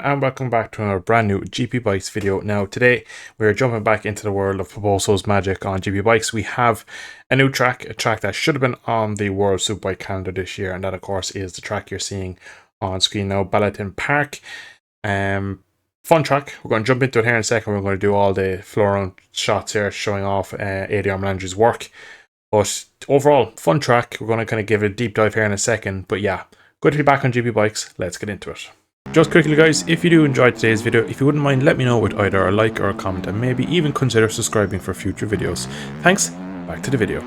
and welcome back to another brand new GP Bikes video. Now today we're jumping back into the world of Proposo's magic on GP Bikes. We have a new track, a track that should have been on the World Superbike calendar this year, and that of course is the track you're seeing on screen now, Balaton Park. Fun track. We're going to jump into it here in a second. We're going to do all the floor round shots here showing off Adrian Melandri's work. But overall, fun track. We're going to kind of give it a deep dive here in a second. But yeah, good to be back on GP Bikes. Let's get into it. Just quickly guys, if you do enjoy today's video, if you wouldn't mind, let me know with either a like or a comment, and maybe even consider subscribing for future videos. Thanks, back to the video.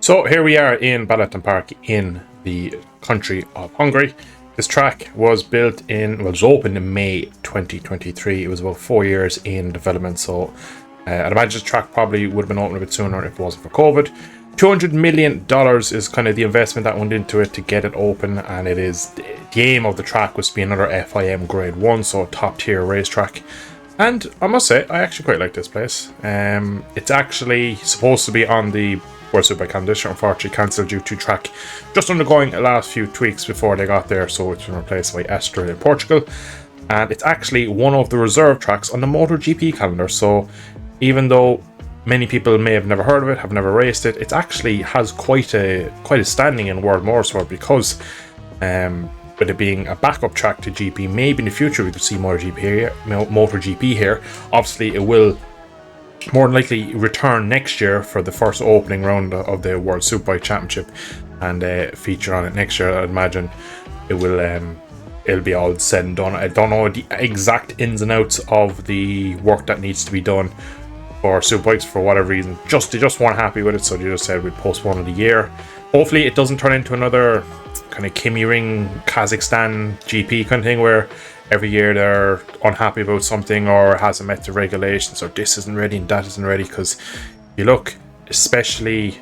So here we are in Balaton Park in the country of Hungary. This track was built in, well, it was opened in May 2023. It was about 4 years in development, so I'd imagine this track probably would have been open a bit sooner if it wasn't for COVID. $200 million is kind of the investment that went into it to get it open, and it is the aim of the track was to be another FIM grade 1, so top tier racetrack. And I must say, I actually quite like this place. It's actually supposed to be on the World Superbike calendar, unfortunately cancelled due to track just undergoing the last few tweaks before they got there, so it's been replaced by Estoril in Portugal. And it's actually one of the reserve tracks on the MotoGP calendar, so even though many people may have never heard of it, have never raced it, it actually has quite a standing in World Motorsport because with it being a backup track to GP, maybe in the future we could see MotoGP here. Obviously it will more than likely return next year for the first opening round of the World Superbike Championship and feature on it next year. I'd imagine it will it'll be all said and done. I don't know the exact ins and outs of the work that needs to be done for Superbikes for whatever reason. They just weren't happy with it, so they just said we'd postpone it a year. Hopefully it doesn't turn into another kind of Kimi Ring Kazakhstan GP kind of thing where every year they're unhappy about something or hasn't met the regulations or this isn't ready and that isn't ready. Because you look, especially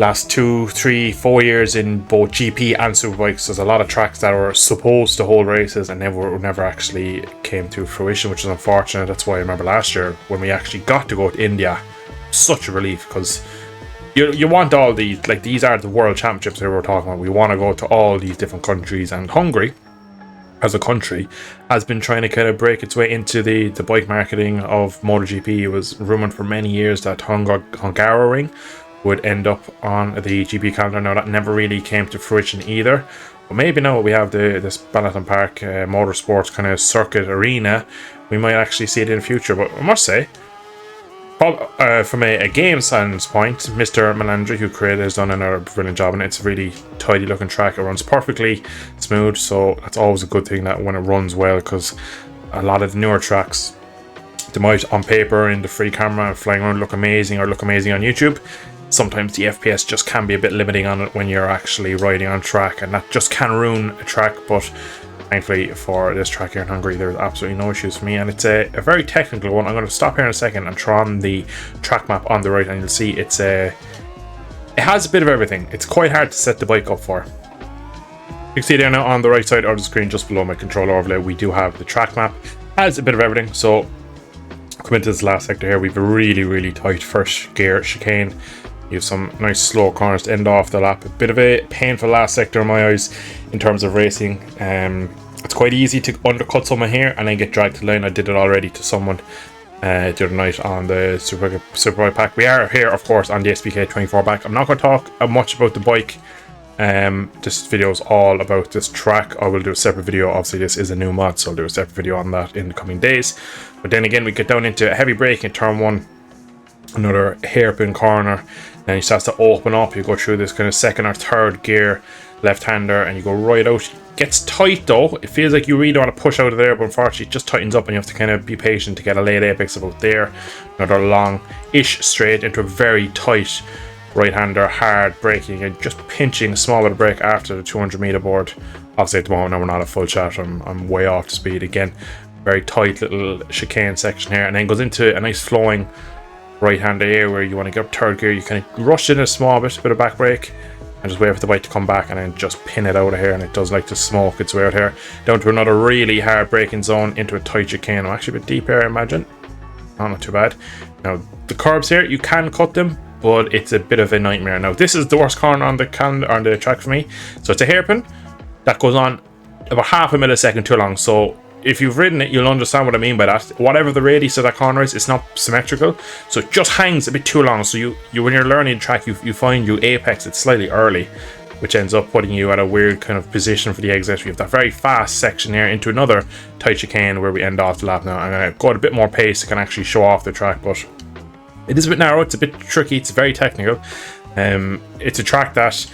last 2, 3, 4 years in both GP and Superbikes, there's a lot of tracks that were supposed to hold races and never actually came to fruition, which is unfortunate. That's why I remember last year when we actually got to go to India, such a relief, because you want all these, like these are the world championships that we're talking about. We want to go to all these different countries, and Hungary as a country has been trying to kind of break its way into the bike marketing of MotoGP. It was rumored for many years that Hungary would end up on the GP calendar. Now that never really came to fruition either, but maybe now we have this Balaton Park motorsports kind of circuit arena, we might actually see it in the future. But I must say, from a game standpoint, Mr. Melandri, who created, has done another brilliant job, and it's a really tidy looking track. It runs perfectly smooth, so that's always a good thing that when it runs well, because a lot of the newer tracks, they might on paper in the free camera and flying around look amazing or look amazing on YouTube. Sometimes the FPS just can be a bit limiting on it when you're actually riding on track, and that just can ruin a track. But thankfully for this track here in Hungary, there's absolutely no issues for me, and it's a very technical one. I'm going to stop here in a second and throw on the track map on the right, and you'll see it has a bit of everything. It's quite hard to set the bike up for. You can see there now on the right side of the screen, just below my controller overlay, we do have the track map. Has a bit of everything. So come into this last sector here, we have a really tight first gear chicane. You have some nice slow corners to end off the lap. A bit of a painful last sector in my eyes in terms of racing. It's quite easy to undercut someone here and then get dragged to the line. I did it already to someone the other night on the Superbike pack. We are here, of course, on the SBK 24 back. I'm not going to talk much about the bike. This video is all about this track. I will do a separate video. Obviously this is a new mod, so I'll do a separate video on that in the coming days. But then again, we get down into a heavy braking in turn 1, another hairpin corner. Then it starts to open up. You go through this kind of second or third gear left-hander and you go right out. It gets tight though. It feels like you really don't want to push out of there, but unfortunately it just tightens up and you have to kind of be patient to get a late apex about there. Another long-ish straight into a very tight right-hander, hard braking and just pinching a small bit of brake after the 200 meter board. Obviously at the moment now we're not at full chat. I'm way off to speed again. Very tight little chicane section here, and then goes into a nice flowing right-hander here where you want to get up third gear. You kind of rush in a small bit of back brake and just wait for the bike to come back and then just pin it out of here, and it does like to smoke its way out here. Down to another really hard braking zone into a tight chicane. I'm actually a bit deep here, I imagine. Oh, not too bad. Now the curbs here, you can cut them, but it's a bit of a nightmare. Now this is the worst corner on the track for me. So it's a hairpin that goes on about half a millisecond too long. So if you've ridden it, you'll understand what I mean by that. Whatever the radius of that corner is, it's not symmetrical, so it just hangs a bit too long. So you when you're learning track, you find you apex it slightly early, which ends up putting you at a weird kind of position for the exit. We have that very fast section here into another tight chicane where we end off the lap now. I'm going to go at a bit more pace to kind of actually show off the track, but it is a bit narrow, it's a bit tricky, it's very technical. It's a track that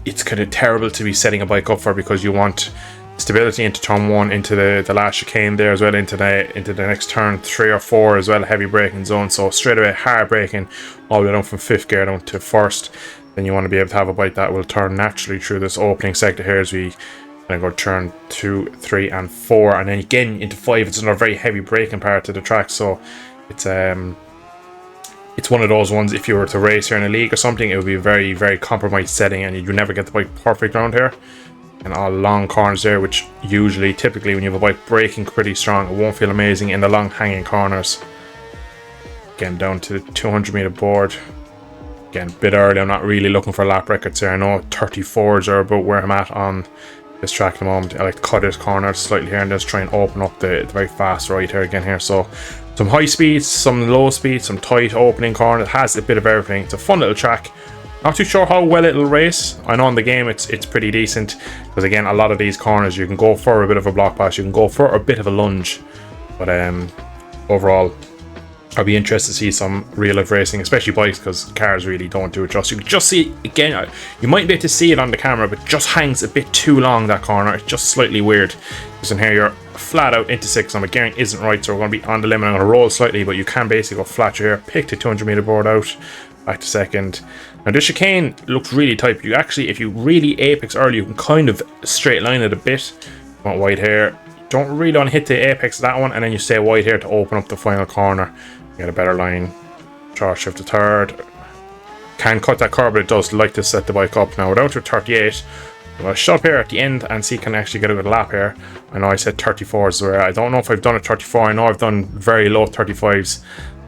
it's kind of terrible to be setting a bike up for, because you want stability into turn 1, into the last chicane there as well, into the next turn 3 or 4 as well, heavy braking zone. So straight away hard braking all the way down from 5th gear down to 1st. Then you want to be able to have a bike that will turn naturally through this opening sector here as we kind of go turn 2, 3 and 4, and then again into 5. It's another very heavy braking part of the track, so it's one of those ones, if you were to race here in a league or something, it would be a very, very compromised setting, and you never get the bike perfect around here. And all long corners there, which typically when you have a bike braking pretty strong, it won't feel amazing in the long hanging corners. Again, down to the 200 meter board. Again, a bit early, I'm not really looking for lap records here. I know 34s are about where I'm at on this track at the moment. I like to cut this corner slightly here and just try and open up the very fast right here again here. So some high speeds, some low speeds, some tight opening corner. It has a bit of everything. It's a fun little track. Not too sure how well it'll race. I know in the game it's pretty decent, because again, a lot of these corners you can go for a bit of a block pass, you can go for a bit of a lunge, but overall I'll be interested to see some real life racing, especially bikes, because cars really don't do it justice. You can just see, again, you might be able to see it on the camera, but just hangs a bit too long, that corner. It's just slightly weird. Because in here you're flat out into 6, and my gearing isn't right, so we're going to be on the limit. I'm going to roll slightly, but you can basically go flat through here, pick the 200 meter board out, back to 2nd. Now this chicane looks really tight. You actually, if you really apex early, you can kind of straight line it a bit. You want wide here. Don't really want to hit the apex of that one, and then you stay wide here to open up the final corner. Get a better line. Short shift to 3rd. Can cut that curb, but it does like to set the bike up. Now we're down to 38. I'm going to shut up here at the end and see can I actually get a good lap here. I know I said 34s where I don't know if I've done a 34. I know I've done very low 35s,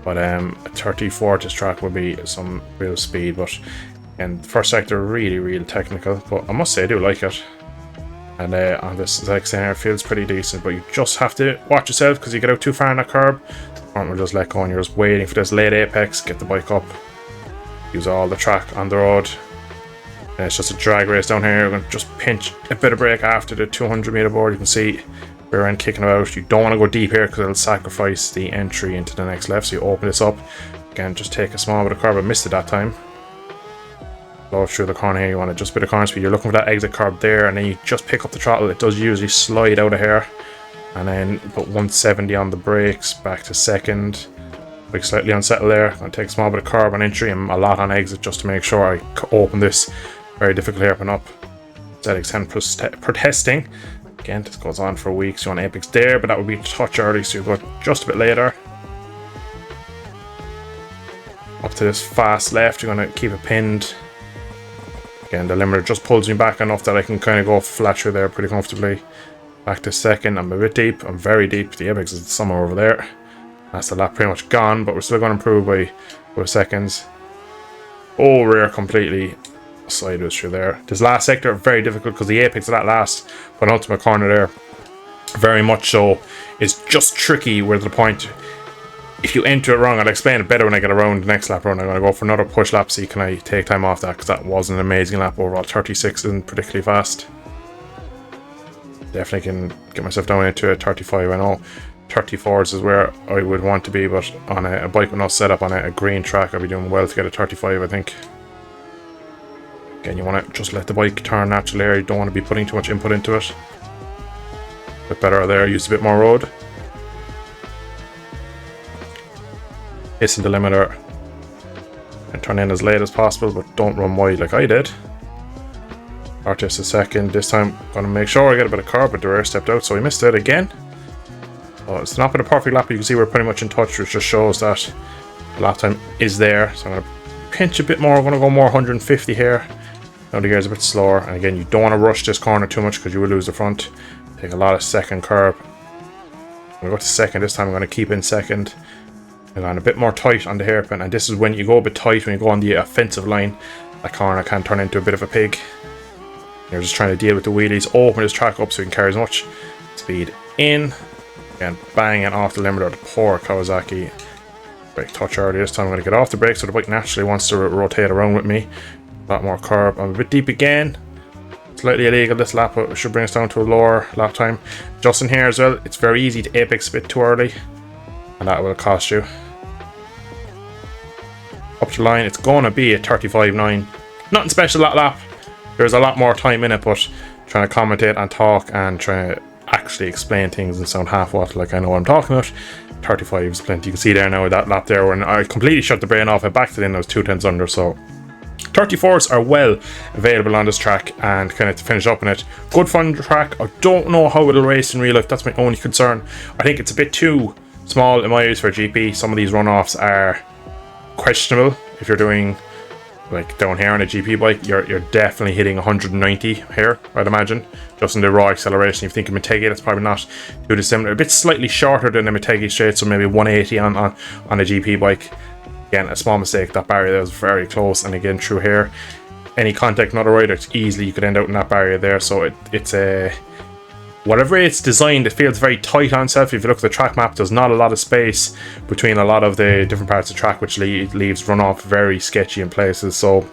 but a 34 this track would be some real speed. But and the first sector really technical, but I must say I do like it. And on this next here, it feels pretty decent, but you just have to watch yourself, because you get out too far on that curb, front will just let go and you're just waiting for this late apex, get the bike up, use all the track on the road. And it's just a drag race down here. You're going to just pinch a bit of brake after the 200 meter board. You can see rear end kicking about. You don't want to go deep here because it'll sacrifice the entry into the next left, so you open this up. Again, just take a small bit of curb. I missed it that time. Go through the corner here, you want to just a bit of corner speed. You're looking for that exit curb there, and then you just pick up the throttle. It does usually slide out of here, and then put 170 on the brakes, back to 2nd. Like slightly unsettled there. I'm going to take a small bit of curb on entry and a lot on exit just to make sure I open this very difficult hairpin up. ZX10 protesting. Again, this goes on for weeks. You want apex there, but that would be a touch early, so you go just a bit later. Up to this fast left, you're going to keep it pinned. Again, the limiter just pulls me back enough that I can kind of go flat through there pretty comfortably. Back to 2nd. I'm a bit deep. I'm very deep. The apex is somewhere over there. That's the lap pretty much gone, but we're still going to improve by 4 seconds. Oh, rear completely sideways through there. This last sector, very difficult because the apex of that last penultimate corner there, very much so, is just tricky where to the point. If you enter it wrong, I'll explain it better when I get around the next lap round. I'm going to go for another push lap, see can I take time off that, because that was an amazing lap overall. 36 isn't particularly fast. Definitely can get myself down into a 35. I know 34s is where I would want to be, but on a bike with no setup on a green track, I'll be doing well to get a 35, I think. Again, you want to just let the bike turn naturally here. You don't want to be putting too much input into it. A bit better there, use a bit more road. Hissing the limiter and turn in as late as possible, but don't run wide like I did. Artist a 2nd. This time, gonna make sure I get a bit of curb, but the rear stepped out, so we missed it again. Oh, it's not been a perfect lap, but you can see we're pretty much in touch, which just shows that the lap time is there. So I'm gonna pinch a bit more. I'm gonna go more 150 here. Now the gear's a bit slower, and again, you don't want to rush this corner too much because you will lose the front. Take a lot of 2nd curb. I'm gonna go to 2nd this time. I'm gonna keep in 2nd. And a bit more tight on the hairpin, and this is when you go a bit tight when you go on the offensive line. That corner can turn into a bit of a pig. You're just trying to deal with the wheelies, open this track up so you can carry as much speed in. Again, banging off the limiter, the poor Kawasaki. Brake touch early this time. I'm going to get off the brake so the bike naturally wants to rotate around with me. A lot more curb. I'm a bit deep again. Slightly illegal this lap, but it should bring us down to a lower lap time. Just in here as well, it's very easy to apex a bit too early, and that will cost you. Up the line, it's going to be a 35.9. Nothing special that lap. There's a lot more time in it, but trying to commentate and talk and trying to actually explain things and sound half what like I know what I'm talking about. 35 is plenty. You can see there now that lap there when I completely shut the brain off. I backed it in, I was 2 tenths under, so 34s are well available on this track, and kind of to finish up on it, good fun track. I don't know how it'll race in real life, that's my only concern. I think it's a bit too small in my eyes for a GP. Some of these runoffs are questionable. If you're doing like down here on a GP bike, you're definitely hitting 190 here, I'd imagine, just in the raw acceleration. If you think of Motegi, that's probably not too dissimilar. A bit slightly shorter than the Motegi straight, so maybe 180 on a GP bike. Again, a small mistake. That barrier there was very close, and again through here, any contact not a rider, it's easily you could end out in that barrier there. So it's a whatever it's designed, it feels very tight on itself. If you look at the track map, there's not a lot of space between a lot of the different parts of the track, which leaves runoff very sketchy in places. So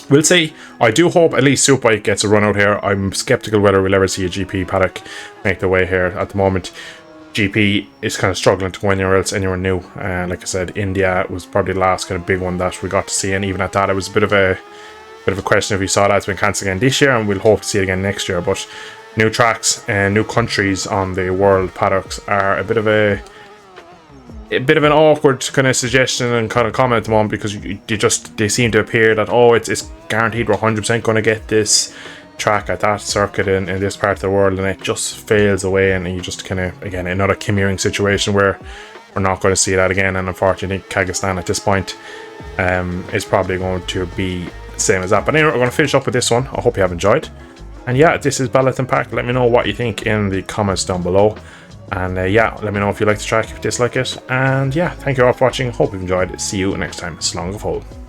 we'll see. I do hope at least Superbike gets a run out here. I'm skeptical whether we'll ever see a GP paddock make their way here at the moment. GP is kind of struggling to go anywhere else, anywhere new. Like I said, India was probably the last kind of big one that we got to see, and even at that, it was a bit of a question if we saw that. It's been cancelled again this year, and we'll hope to see it again next year. But new tracks and new countries on the world paddocks are a bit of an awkward kind of suggestion and kind of comment at the moment, because they seem to appear that, oh, it's guaranteed we're 100% going to get this track at that circuit in this part of the world, and it just fails away, and you just kind of, again, another Kim Ewing situation where we're not going to see that again. And unfortunately, Kazakhstan at this point is probably going to be the same as that. But anyway, we're going to finish up with this one. I hope you have enjoyed, and yeah, this is Balaton Pack. Let me know what you think in the comments down below, and yeah, let me know if you like the track, if you dislike it, and yeah, thank you all for watching. Hope you've enjoyed. See you next time. Slán go fóill.